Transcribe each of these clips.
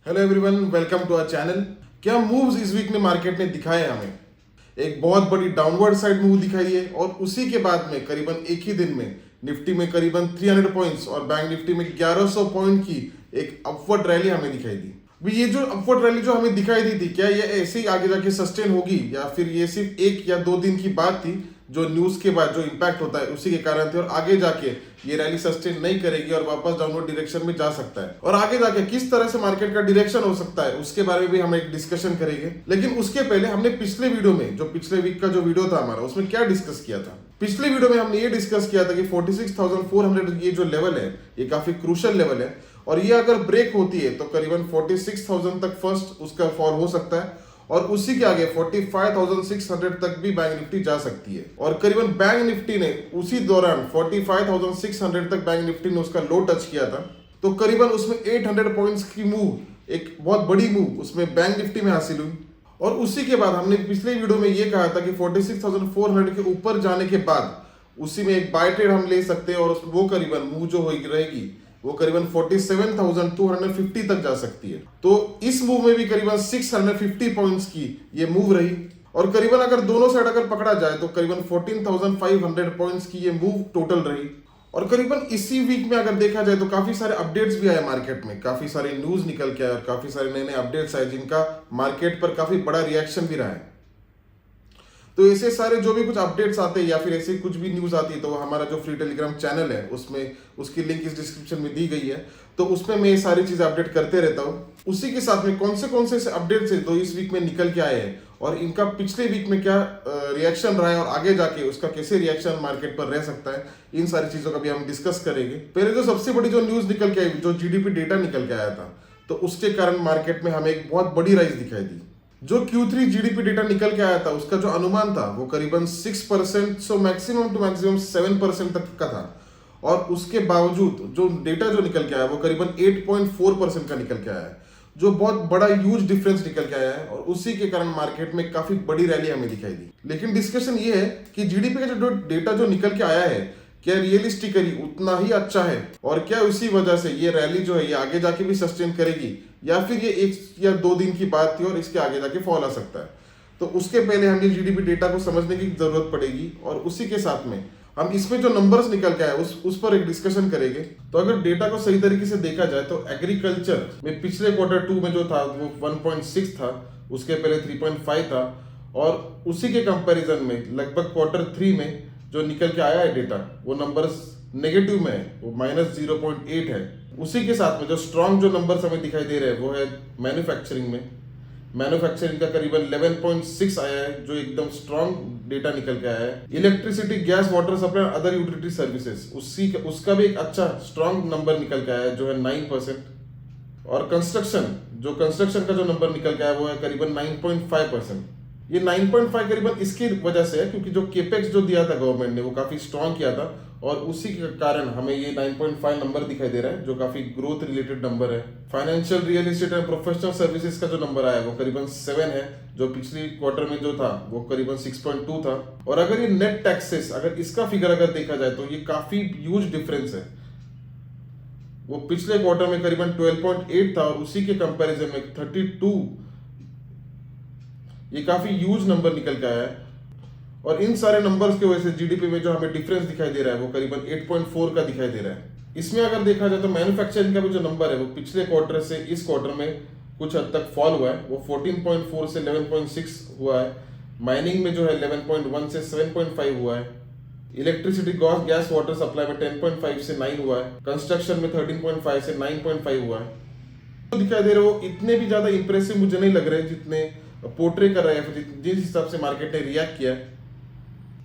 Hello everyone, welcome to our channel. क्या moves इस week में मार्केट ने दिखाए हमें? एक बहुत बड़ी डाउनवर्ड साइड मूव दिखाई है और उसी के बाद में करीबन एक ही दिन में निफ्टी में करीबन 300 पॉइंट्स और बैंक निफ्टी में 1100 पॉइंट की एक अपवर्ड रैली हमें दिखाई दी। अभी ये जो अपवर्ड रैली जो हमें दिखाई दी थी, क्या ये ऐसे ही आगे जाके सस्टेन होगी या फिर ये सिर्फ एक या दो दिन की बात थी जो न्यूज के बाद जो इम्पैक्ट होता है उसी के कारण थे और आगे जाके ये रैली सस्टेन नहीं करेगी और वापस डाउनवर्ड डायरेक्शन में जा सकता है? और आगे जाके किस तरह से मार्केट का डायरेक्शन हो सकता है उसके बारे में भी हम एक डिस्कशन करेंगे। लेकिन उसके पहले हमने पिछले वीडियो में, जो पिछले वीक का जो वीडियो था हमारा, उसमें क्या डिस्कस किया था? पिछले वीडियो में हमने ये डिस्कस किया था कि 46,400 ये जो लेवल है ये काफी क्रूशियल लेवल है और ये अगर ब्रेक होती है तो करीबन 46,000 तक फर्स्ट उसका फॉल हो सकता है और उसी के आगे 45,600 तक भी बैंक निफ्टी जा सकती है। और करीबन बैंक निफ्टी ने उसी दौरान 45,600 तक बैंक निफ्टी ने उसका लो टच किया था, तो करीबन उसमें 800 पॉइंट्स की मूव, एक बहुत बड़ी मूव उसमें बैंक निफ्टी में हासिल हुई। और उसी के बाद हमने पिछले वीडियो में ये कहा था कि 46,400 के ऊपर जाने के बाद उसी में एक बाय ट्रेड हम ले सकते हैं और वो करीबन मूव जो रहेगी वो करीबन 47,250 तक जा सकती है। तो इस मूव में भी करीबन 650 पॉइंट्स की ये मूव रही और करीबन अगर दोनों साइड अगर पकड़ा जाए तो करीबन 14,500 पॉइंट्स की ये मूव टोटल रही। और करीबन इसी वीक में अगर देखा जाए तो काफी सारे अपडेट्स भी आए मार्केट में, काफी सारी न्यूज निकल के आए और काफी सारे नए नए अपडेट्स आए जिनका मार्केट पर काफी बड़ा रिएक्शन भी रहा है। तो ऐसे सारे जो भी कुछ अपडेट्स आते हैं या फिर ऐसे कुछ भी न्यूज आती है तो हमारा जो फ्री टेलीग्राम चैनल है उसमें उसकी लिंक इस डिस्क्रिप्शन में दी गई है, तो उसमें मैं ये सारी चीजें अपडेट करते रहता हूँ। उसी के साथ में कौन से ऐसे अपडेट्स है तो इस वीक में निकल के आए हैं और इनका पिछले वीक में क्या रिएक्शन रहा है और आगे जाके उसका कैसे रिएक्शन मार्केट पर रह सकता है, इन सारी चीजों का भी हम डिस्कस करेंगे। पहले जो सबसे बड़ी जो न्यूज निकल के आई, जो जीडीपी डेटा निकल के आया था, तो उसके कारण मार्केट में हमें एक बहुत बड़ी राइज दिखाई दी। जो Q3 जीडीपी डेटा निकल के आया था उसका जो अनुमान था वो करीबन 6%, सो मैक्सिमम टू मैक्सिमम 7% तक का था और उसके बावजूद जो डेटा जो निकल के आया वो करीबन 8.4% का निकल के आया है, जो बहुत बड़ा ह्यूज डिफरेंस निकल के आया है और उसी के कारण मार्केट में काफी बड़ी रैली हमें दिखाई दी। लेकिन डिस्कशन ये है कि जीडीपी का जो डेटा जो निकल के आया है क्या रियलिस्टिकली उतना ही अच्छा है और क्या उसी वजह से ये रैली जो है ये आगे जाके भी सस्टेन करेगी या फिर ये एक या दो दिन की बात थी और इसके आगे जाके फॉल आ सकता है। तो उसके पहले हमें जीडीपी डेटा को समझने की जरूरत पड़ेगी और उसी के साथ में हम इसमें जो नंबर्स निकल के आए उस पर एक डिस्कशन करेंगे। तो अगर डेटा को सही तरीके से देखा जाए तो एग्रीकल्चर में पिछले Q2 में जो था वो 1.6 था, उसके पहले 3.5 था और उसी के कंपैरिजन में लगभग Q3 में जो निकल के आया है डेटा वो नंबर्स नेगेटिव में है, वो -0.8 है। उसी के साथ में जो स्ट्रॉन्ग जो नंबर्स हमें दिखाई दे रहे हैं वो है मैन्युफैक्चरिंग में। मैन्युफैक्चरिंग का करीबन 11.6 आया है जो एकदम स्ट्रॉन्ग डेटा निकल के आया है। Electricity, gas, water supply, other utility services उसका भी एक अच्छा स्ट्रॉन्ग नंबर निकल के आया है जो है 9%। और कंस्ट्रक्शन का जो नंबर निकल के आया वो है करीबन 9.5%। ये 9.5 करीबन इसकी वजह से है क्योंकि जो केपेक्स जो दिया था गवर्नमेंट ने वो काफी स्ट्रॉन्ग किया था और उसी के कारण हमें ये 9.5 नंबर दिखाई दे रहा है जो काफी ग्रोथ रिलेटेड नंबर है। Financial, real estate and professional services का जो नंबर आया वो करीबन 7 है, जो पिछली क्वार्टर में जो था वो करीबन 6.2 था। और अगर ये नेट टैक्सेस, अगर इसका फिगर अगर देखा जाए तो ये काफी ह्यूज डिफरेंस है। वो पिछले क्वार्टर में करीबन 12.8 था और उसी के कंपैरिजन में 32, ये काफी ह्यूज नंबर निकल के आया है। और इन सारे नंबर्स की वजह से जीडीपी में जो हमें डिफरेंस दिखाई दे रहा है वो करीबन 8.4 का दिखाई दे रहा है। इसमें अगर देखा जाए तो मैन्युफैक्चरिंग का भी जो नंबर है वो पिछले क्वार्टर से इस क्वार्टर में कुछ हद तक फॉल हुआ है, वो 14.4 से 11.6 हुआ है। माइनिंग में जो है 11.1 से 7.5 हुआ है। इलेक्ट्रिसिटी, गैस, वाटर सप्लाई में 10.5 से 9 हुआ है। कंस्ट्रक्शन में 13.5 से 9.5 हुआ है। तो दिखाई दे रहे वो इतने भी ज्यादा इंप्रेसिव मुझे नहीं लग रहे जितने पोर्ट्रे कर रहे हैं, जिस हिसाब से मार्केट ने रिएक्ट किया है।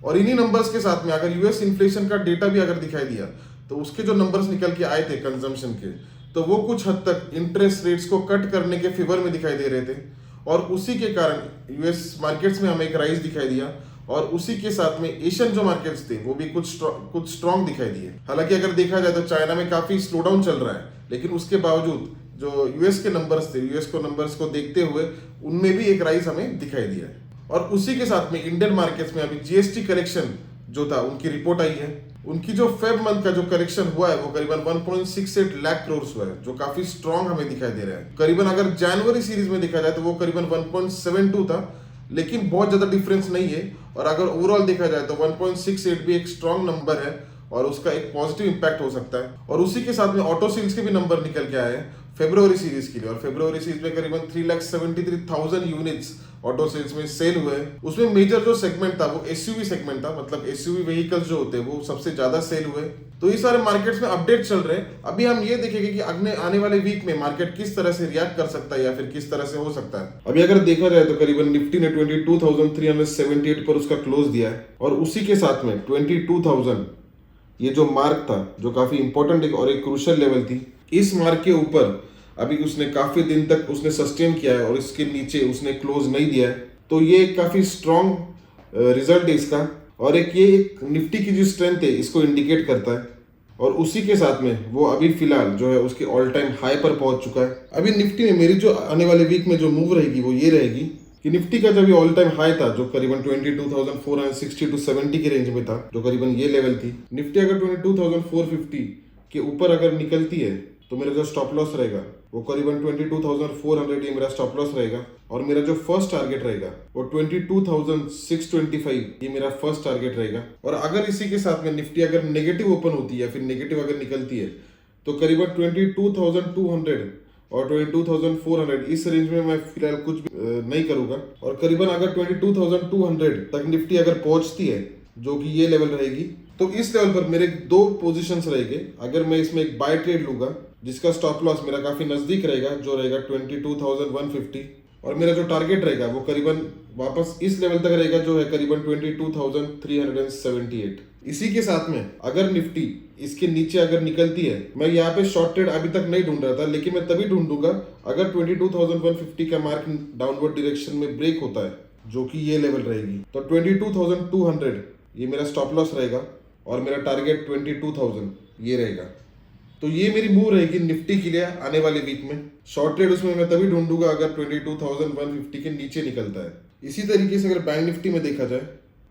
और इन्हीं नंबर्स के साथ में अगर यूएस इन्फ्लेशन का डेटा भी अगर दिखाई दिया तो उसके जो नंबर्स निकल के आए थे कंजम्पशन के, तो वो कुछ हद तक इंटरेस्ट रेट्स को कट करने के फेवर में दिखाई दे रहे थे और उसी के कारण यूएस मार्केट्स में हमें एक राइज दिखाई दिया और उसी के साथ में एशियन जो मार्केट्स थे वो भी कुछ स्ट्रॉन्ग दिखाई दिए। हालांकि अगर देखा जाए तो चाइना में काफी स्लो डाउन चल रहा है, लेकिन उसके बावजूद जो यूएस के नंबर्स थे, यूएस को नंबर्स को देखते हुए उनमें भी एक राइज हमें दिखाई दिया है। और उसी के साथ में इंडियन मार्केट्स में अभी जीएसटी कलेक्शन जो था उनकी रिपोर्ट आई है उनकी जो फेब मंथ का जो करेक्शन हुआ है वो करीबन 1.68 लाख करोड़ हुआ है, जो काफी स्ट्रांग हमें दिखाई दे रहा है। करीबन अगर जनवरी सीरीज में देखा जाए तो वो करीबन 1.72 था, लेकिन बहुत ज्यादा डिफरेंस नहीं है। और अगर ओवरऑल देखा जाए तो 1.68 भी एक स्ट्रांग नंबर है और उसका एक पॉजिटिव इंपैक्ट हो सकता है। और उसी के साथ में ऑटो सेल्स के भी नंबर निकल के आए हैं फेब्रुवरी सीरीज के लिए, और फेब्रुवरी सीरीज में करीबन 3,73,000 यूनिट्स ऑटो सेल्स में सेल हुए। उसमें मेजर जो सेगमेंट था वो एसयूवी सेगमेंट था, मतलब एसयूवी व्हीकल्स जो होते हैं वो सबसे ज्यादा सेल हुए। तो ये सारे मार्केट्स में अपडेट चल रहे हैं। अभी हम ये देखेंगे कि आने वाले वीक में मार्केट किस तरह से रिएक्ट कर सकता है या फिर किस तरह से हो सकता है। अभी अगर देखा जाए तो करीबन निफ्टी ने 22,378 पर उसका क्लोज दिया है, और उसी के साथ में 22,000 ये जो मार्क था जो काफी इंपॉर्टेंट और एक क्रूशियल लेवल थी, इस मार्क के ऊपर अभी उसने काफी दिन तक उसने सस्टेन किया है और इसके नीचे उसने क्लोज नहीं दिया है। तो ये काफी स्ट्रॉन्ग रिजल्ट है इसका, और ये एक निफ्टी की जो स्ट्रेंथ है इसको इंडिकेट करता है। और उसी के साथ में वो अभी फिलहाल जो है उसके ऑल टाइम हाई पर पहुंच चुका है। अभी निफ्टी में मेरी जो आने वाले वीक में जो मूव रहेगी वो ये रहेगी कि निफ्टी का जब ऑल टाइम हाई था जो करीबन 22,460 टू 70 के रेंज में था, जो करीबन ये लेवल थी, निफ्टी अगर 22,450 के ऊपर अगर निकलती है तो मेरा जो स्टॉप लॉस रहेगा वो करीबन 22,400 ये मेरा स्टॉप लॉस रहेगा। और मेरा जो फर्स्ट टारगेट रहेगा वो 22,625 ये मेरा फर्स्ट टारगेट रहेगा। और अगर इसी के साथ में निफ्टी अगर नेगेटिव ओपन होती है या फिर नेगेटिव अगर निकलती है तो करीबन 22,200 और 22,400 इस रेंज में मैं फिलहाल कुछ भी नहीं करूंगा। और करीबन अगर 22,200 तक निफ्टी अगर पहुंचती है जो कि ये लेवल रहेगी, तो इस लेवल पर मेरे दो पोजीशंस रहेंगे। अगर मैं इसमें एक बाय ट्रेड लूंगा जिसका स्टॉप लॉस मेरा काफी नजदीक रहेगा जो रहेगा 22,150, और मेरा जो टारगेट रहेगा वो करीबन वापस इस लेवल तक रहेगा जो है करीबन 22,378। इसी के साथ में अगर निफ्टी इसके नीचे अगर निकलती है, मैं यहाँ पे शॉर्ट ट्रेड अभी तक नहीं ढूंढ रहा था, लेकिन मैं तभी ढूंढूंगा अगर 22,150 का मार्क डाउनवर्ड डायरेक्शन में ब्रेक होता है जो कि ये लेवल रहेगी, तो 22,200 ये मेरा स्टॉप लॉस रहेगा और मेरा टारगेट 22,000 ये रहेगा। तो ये मेरी मूव रहेगी निफ्टी के लिए आने वाले वीक में। शॉर्ट ट्रेड उसमें मैं तभी ढूंढूंगा अगर 22,150 के नीचे निकलता है। इसी तरीके से अगर बैंक निफ्टी में देखा जाए,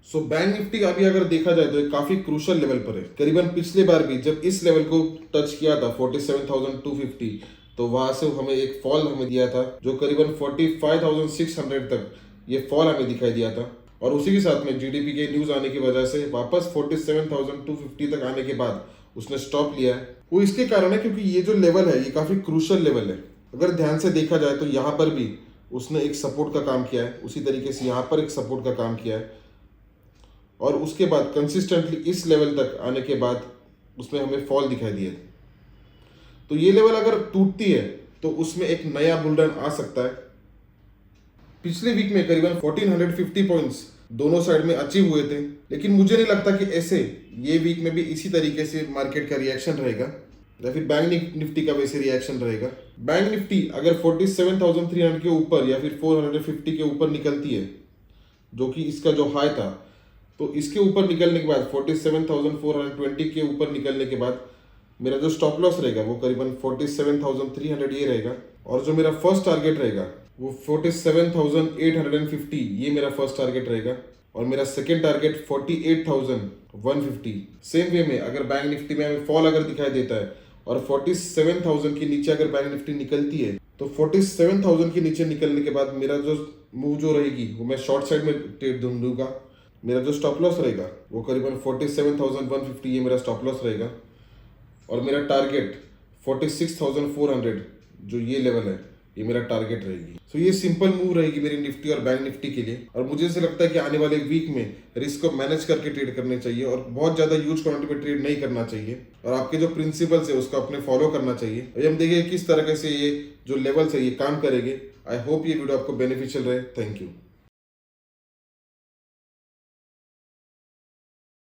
सो बैंक निफ्टी अभी अगर देखा जाए तो एक काफी क्रूशियल लेवल पर है। करीबन पिछले बार भी जब इस लेवल को टच किया था 47,250, तो वहां से हमें एक फॉल हमें दिया था जो करीबन 45,600 तक ये फॉल हमें दिखाई दिया था। और उसी के साथ में जीडीपी के न्यूज आने की वजह से वापस 47,250 तक आने के बाद उसने स्टॉप लिया है। वो इसके कारण है क्योंकि ये जो लेवल है ये काफी क्रूशियल लेवल है। अगर ध्यान से देखा जाए तो यहाँ पर भी उसने एक सपोर्ट का काम किया है, उसी तरीके से यहाँ पर एक सपोर्ट का काम किया है, और उसके बाद कंसिस्टेंटली इस लेवल तक आने के बाद उसमें हमें फॉल दिखाई दिया। तो ये लेवल अगर टूटती है तो उसमें एक नया बुलरन आ सकता है। पिछले वीक में करीबन 1450 पॉइंट्स दोनों साइड में अचीव हुए थे, लेकिन मुझे नहीं लगता कि ऐसे ये वीक में भी इसी तरीके से मार्केट का रिएक्शन रहेगा या फिर बैंक निफ्टी का वैसे रिएक्शन रहेगा। बैंक निफ्टी अगर 47,300 के ऊपर या फिर 450 के ऊपर निकलती है जो कि इसका जो हाई था, तो इसके ऊपर निकलने के बाद 47,420 के ऊपर निकलने के बाद मेरा जो स्टॉप लॉस रहेगा वो करीबन 47,300 ये रहेगा। और जो मेरा फर्स्ट टारगेट रहेगा वो 47,850 ये मेरा फर्स्ट टारगेट रहेगा। और मेरा सेकेंड टारगेट 48,150। सेम वे में अगर बैंक निफ्टी में हमें फॉल अगर दिखाई देता है और 47,000 के नीचे अगर बैंक निफ्टी निकलती है, तो 47,000 के नीचे निकलने के बाद मेरा जो मूव जो रहेगी वो मैं शॉर्ट साइड में ट्रेड ढूंढूंगा। मेरा जो स्टॉप लॉस रहेगा वो करीबन 47,150 ये मेरा स्टॉप लॉस रहेगा। और मेरा टारगेट 46,400 जो ये लेवल है ये मेरा टारगेट रहेगी। सो ये सिंपल मूव रहेगी मेरी निफ्टी और बैंक निफ्टी के लिए। और मुझे ऐसे लगता है कि आने वाले वीक में रिस्क को मैनेज करके ट्रेड करने चाहिए और बहुत ज्यादा ह्यूज क्वांटिटी में ट्रेड नहीं करना चाहिए, और आपके जो प्रिंसिपल्स है उसको अपने फॉलो करना चाहिए। और हम देखिए किस तरह से ये जो लेवल्स है ये काम करेंगे। आई होप ये वीडियो आपको बेनिफिशियल रहे। Thank you.